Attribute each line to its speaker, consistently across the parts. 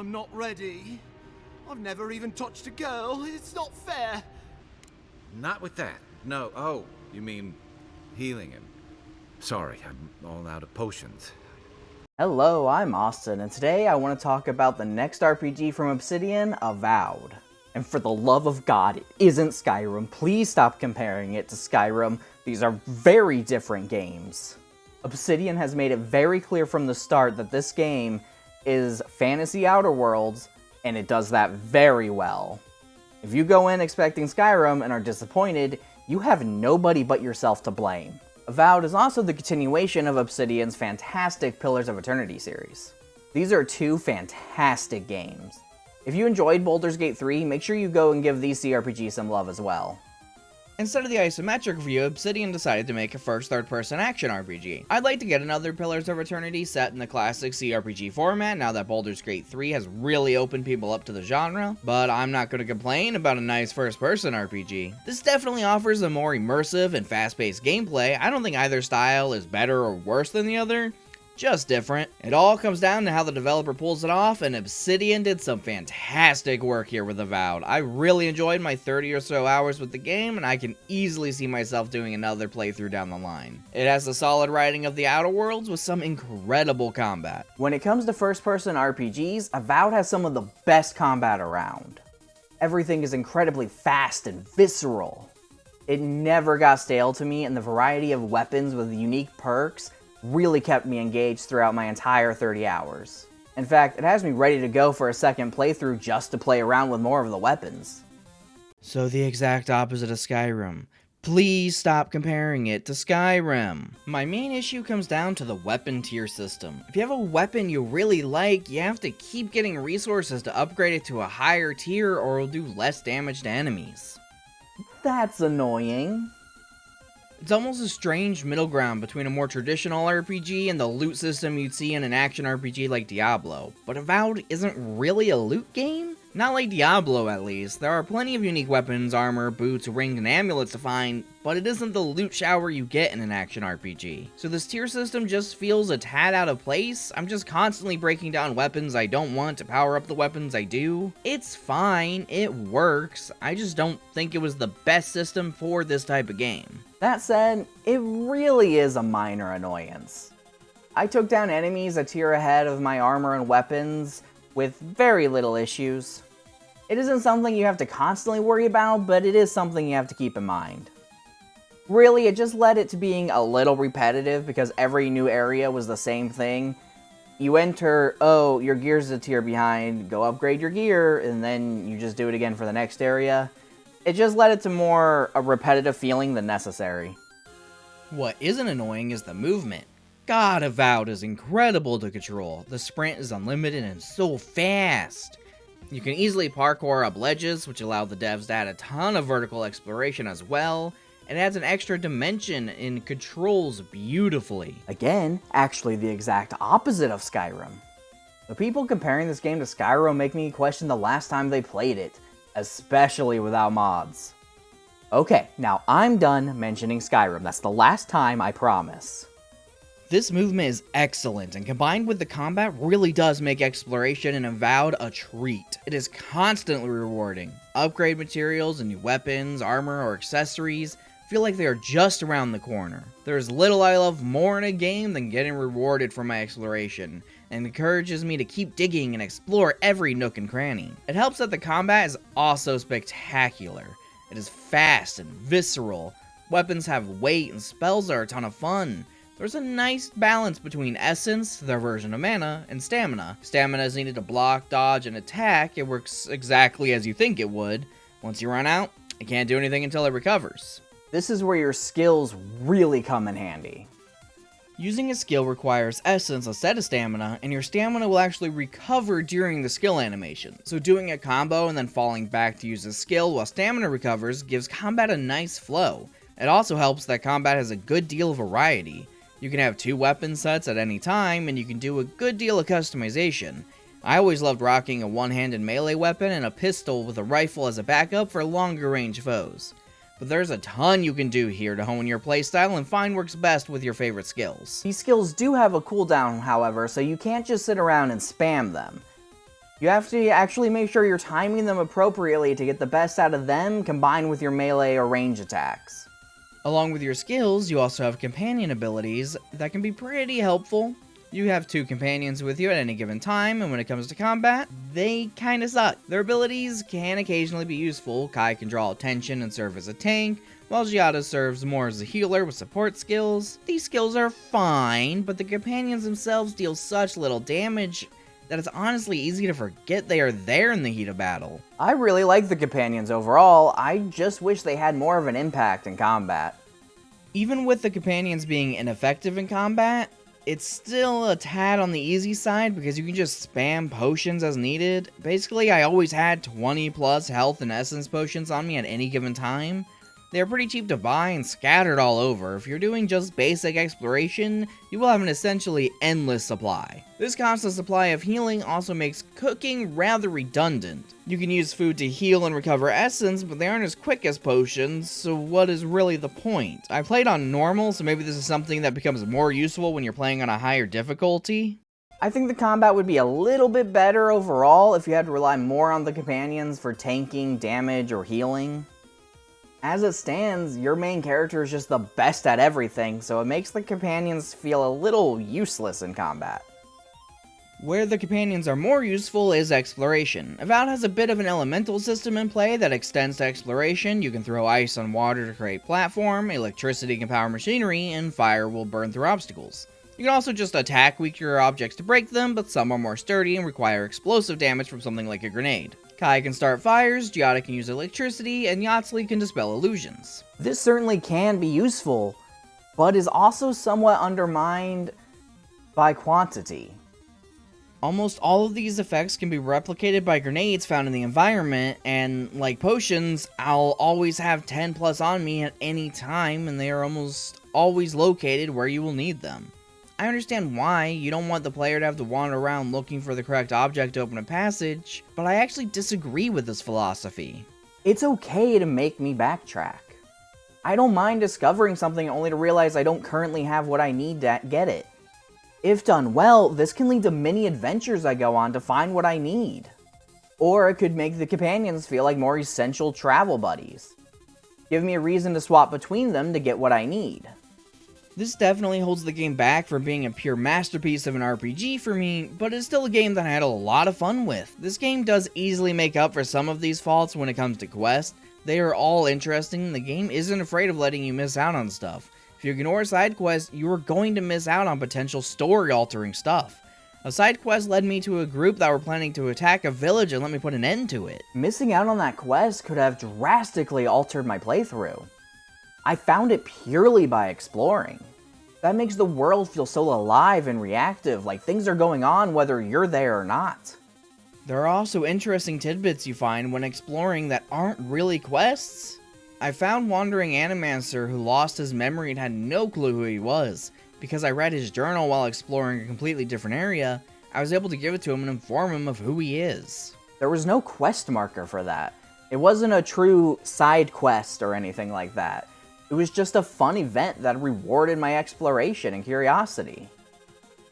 Speaker 1: I'm not ready. I've never even touched a girl. It's not fair.
Speaker 2: Not with that. No. Oh, you mean healing him. Sorry, I'm all out of potions.
Speaker 3: Hello, I'm Austin, and today I want to talk about the next RPG from Obsidian, Avowed. And for the love of God, it isn't Skyrim. Please stop comparing it to Skyrim. These are very different games. Obsidian has made it very clear from the start that this game is fantasy Outer Worlds, and it does that very well. If you go in expecting Skyrim and are disappointed, you have nobody but yourself to blame. Avowed is also the continuation of Obsidian's fantastic Pillars of Eternity series. These are two fantastic games. If you enjoyed Baldur's Gate 3, make sure you go and give these CRPGs some love as well.
Speaker 4: Instead of the isometric view, Obsidian decided to make a first third-person action RPG. I'd like to get another Pillars of Eternity set in the classic CRPG format now that Baldur's Gate 3 has really opened people up to the genre, but I'm not going to complain about a nice first-person RPG. This definitely offers a more immersive and fast-paced gameplay. I don't think either style is better or worse than the other. Just different. It all comes down to how the developer pulls it off, and Obsidian did some fantastic work here with Avowed. I really enjoyed my 30 or so hours with the game, and I can easily see myself doing another playthrough down the line. It has the solid writing of the Outer Worlds with some incredible combat.
Speaker 3: When it comes to first-person RPGs, Avowed has some of the best combat around. Everything is incredibly fast and visceral. It never got stale to me, and the variety of weapons with unique perks really kept me engaged throughout my entire 30 hours. In fact, it has me ready to go for a second playthrough just to play around with more of the weapons.
Speaker 4: So the exact opposite of Skyrim. Please stop comparing it to Skyrim. My main issue comes down to the weapon tier system. If you have a weapon you really like, you have to keep getting resources to upgrade it to a higher tier or it'll do less damage to enemies.
Speaker 3: That's annoying.
Speaker 4: It's almost a strange middle ground between a more traditional RPG and the loot system you'd see in an action RPG like Diablo. But Avowed isn't really a loot game? Not like Diablo, at least. There are plenty of unique weapons, armor, boots, rings, and amulets to find, but it isn't the loot shower you get in an action RPG. So this tier system just feels a tad out of place. I'm just constantly breaking down weapons I don't want to power up the weapons I do. It's fine, it works, I just don't think it was the best system for this type of game.
Speaker 3: That said, it really is a minor annoyance. I took down enemies a tier ahead of my armor and weapons with very little issues. It isn't something you have to constantly worry about, but it is something you have to keep in mind. Really, it just led it to being a little repetitive because every new area was the same thing. You enter, oh, your gear's a tier behind, go upgrade your gear, and then you just do it again for the next area. It just led it to more a repetitive feeling than necessary.
Speaker 4: What isn't annoying is the movement. God, Avowed is incredible to control. The sprint is unlimited and so fast. You can easily parkour up ledges, which allow the devs to add a ton of vertical exploration as well. It adds an extra dimension and controls beautifully.
Speaker 3: Again, actually the exact opposite of Skyrim. The people comparing this game to Skyrim make me question the last time they played it, especially without mods. Okay, now I'm done mentioning Skyrim. That's the last time, I promise.
Speaker 4: This movement is excellent, and combined with the combat really does make exploration in Avowed a treat. It is constantly rewarding. Upgrade materials and new weapons, armor, or accessories feel like they are just around the corner. There is little I love more in a game than getting rewarded for my exploration, and encourages me to keep digging and explore every nook and cranny. It helps that the combat is also spectacular. It is fast and visceral. Weapons have weight and spells are a ton of fun. There's a nice balance between essence, their version of mana, and stamina. Stamina is needed to block, dodge, and attack. It works exactly as you think it would. Once you run out, it can't do anything until it recovers.
Speaker 3: This is where your skills really come in handy.
Speaker 4: Using a skill requires essence instead of stamina, and your stamina will actually recover during the skill animation. So doing a combo and then falling back to use a skill while stamina recovers gives combat a nice flow. It also helps that combat has a good deal of variety. You can have 2 weapon sets at any time, and you can do a good deal of customization. I always loved rocking a one-handed melee weapon and a pistol with a rifle as a backup for longer range foes. But there's a ton you can do here to hone your playstyle and find works best with your favorite skills.
Speaker 3: These skills do have a cooldown, however, so you can't just sit around and spam them. You have to actually make sure you're timing them appropriately to get the best out of them combined with your melee or range attacks.
Speaker 4: Along with your skills, you also have companion abilities that can be pretty helpful. You have 2 companions with you at any given time, and when it comes to combat, they kinda suck. Their abilities can occasionally be useful. Kai can draw attention and serve as a tank, while Giada serves more as a healer with support skills. These skills are fine, but the companions themselves deal such little damage that it's honestly easy to forget they are there in the heat of battle.
Speaker 3: I really like the companions overall, I just wish they had more of an impact in combat.
Speaker 4: Even with the companions being ineffective in combat, it's still a tad on the easy side because you can just spam potions as needed. Basically, I always had 20 plus health and essence potions on me at any given time. They're pretty cheap to buy and scattered all over. If you're doing just basic exploration, you will have an essentially endless supply. This constant supply of healing also makes cooking rather redundant. You can use food to heal and recover essence, but they aren't as quick as potions, so what is really the point? I played on normal, so maybe this is something that becomes more useful when you're playing on a higher difficulty.
Speaker 3: I think the combat would be a little bit better overall if you had to rely more on the companions for tanking, damage, or healing. As it stands, your main character is just the best at everything, so it makes the companions feel a little useless in combat.
Speaker 4: Where the companions are more useful is exploration. Avowed has a bit of an elemental system in play that extends to exploration. You can throw ice on water to create platform, electricity can power machinery, and fire will burn through obstacles. You can also just attack weaker objects to break them, but some are more sturdy and require explosive damage from something like a grenade. Kai can start fires, Giada can use electricity, and Yatsli can dispel illusions.
Speaker 3: This certainly can be useful, but is also somewhat undermined by quantity.
Speaker 4: Almost all of these effects can be replicated by grenades found in the environment, and like potions, I'll always have 10 plus on me at any time, and they are almost always located where you will need them. I understand why you don't want the player to have to wander around looking for the correct object to open a passage, but I actually disagree with this philosophy.
Speaker 3: It's okay to make me backtrack. I don't mind discovering something only to realize I don't currently have what I need to get it. If done well, this can lead to many adventures I go on to find what I need. Or it could make the companions feel like more essential travel buddies. Give me a reason to swap between them to get what I need.
Speaker 4: This definitely holds the game back from being a pure masterpiece of an RPG for me, but it's still a game that I had a lot of fun with. This game does easily make up for some of these faults when it comes to quests. They are all interesting, the game isn't afraid of letting you miss out on stuff. If you ignore side quests, you are going to miss out on potential story-altering stuff. A side quest led me to a group that were planning to attack a village and let me put an end to it.
Speaker 3: Missing out on that quest could have drastically altered my playthrough. I found it purely by exploring. That makes the world feel so alive and reactive, like things are going on whether you're there or not.
Speaker 4: There are also interesting tidbits you find when exploring that aren't really quests. I found Wandering Animancer who lost his memory and had no clue who he was. Because I read his journal while exploring a completely different area, I was able to give it to him and inform him of who he is.
Speaker 3: There was no quest marker for that. It wasn't a true side quest or anything like that. It was just a fun event that rewarded my exploration and curiosity.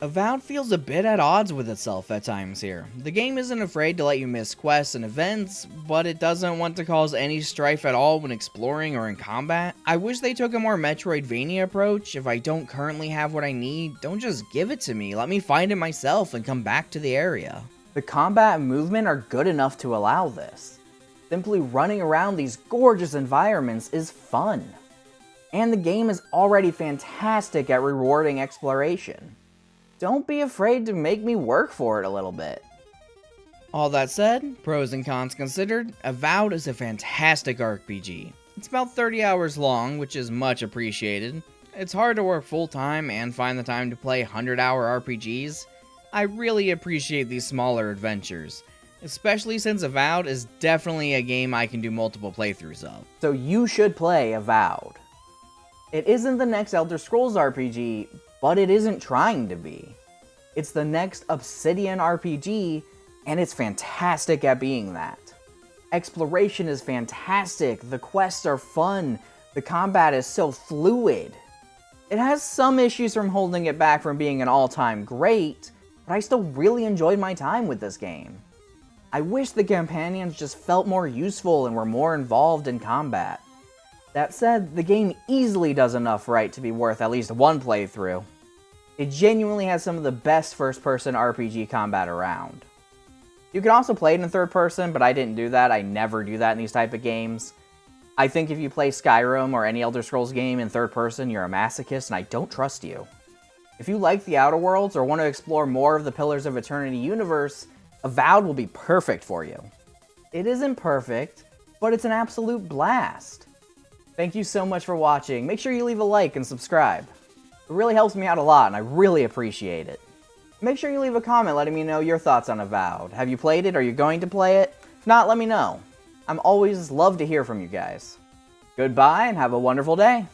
Speaker 4: Avowed feels a bit at odds with itself at times here. The game isn't afraid to let you miss quests and events, but it doesn't want to cause any strife at all when exploring or in combat. I wish they took a more Metroidvania approach. If I don't currently have what I need, don't just give it to me. Let me find it myself and come back to the area.
Speaker 3: The combat and movement are good enough to allow this. Simply running around these gorgeous environments is fun. And the game is already fantastic at rewarding exploration. Don't be afraid to make me work for it a little bit.
Speaker 4: All that said, pros and cons considered, Avowed is a fantastic RPG. It's about 30 hours long, which is much appreciated. It's hard to work full-time and find the time to play 100-hour RPGs. I really appreciate these smaller adventures, especially since Avowed is definitely a game I can do multiple playthroughs of.
Speaker 3: So you should play Avowed. It isn't the next Elder Scrolls RPG, but it isn't trying to be. It's the next Obsidian RPG, and it's fantastic at being that. Exploration is fantastic, the quests are fun, the combat is so fluid. It has some issues from holding it back from being an all-time great, but I still really enjoyed my time with this game. I wish the companions just felt more useful and were more involved in combat. That said, the game easily does enough right to be worth at least one playthrough. It genuinely has some of the best first-person RPG combat around. You can also play it in third person, but I didn't do that. I never do that in these type of games. I think if you play Skyrim or any Elder Scrolls game in third person, you're a masochist and I don't trust you. If you like the Outer Worlds or want to explore more of the Pillars of Eternity universe, Avowed will be perfect for you. It isn't perfect, but it's an absolute blast. Thank you so much for watching. Make sure you leave a like and subscribe. It really helps me out a lot and I really appreciate it. Make sure you leave a comment letting me know your thoughts on Avowed. Have you played it? Are you going to play it? If not, let me know. I'm always love to hear from you guys. Goodbye and have a wonderful day.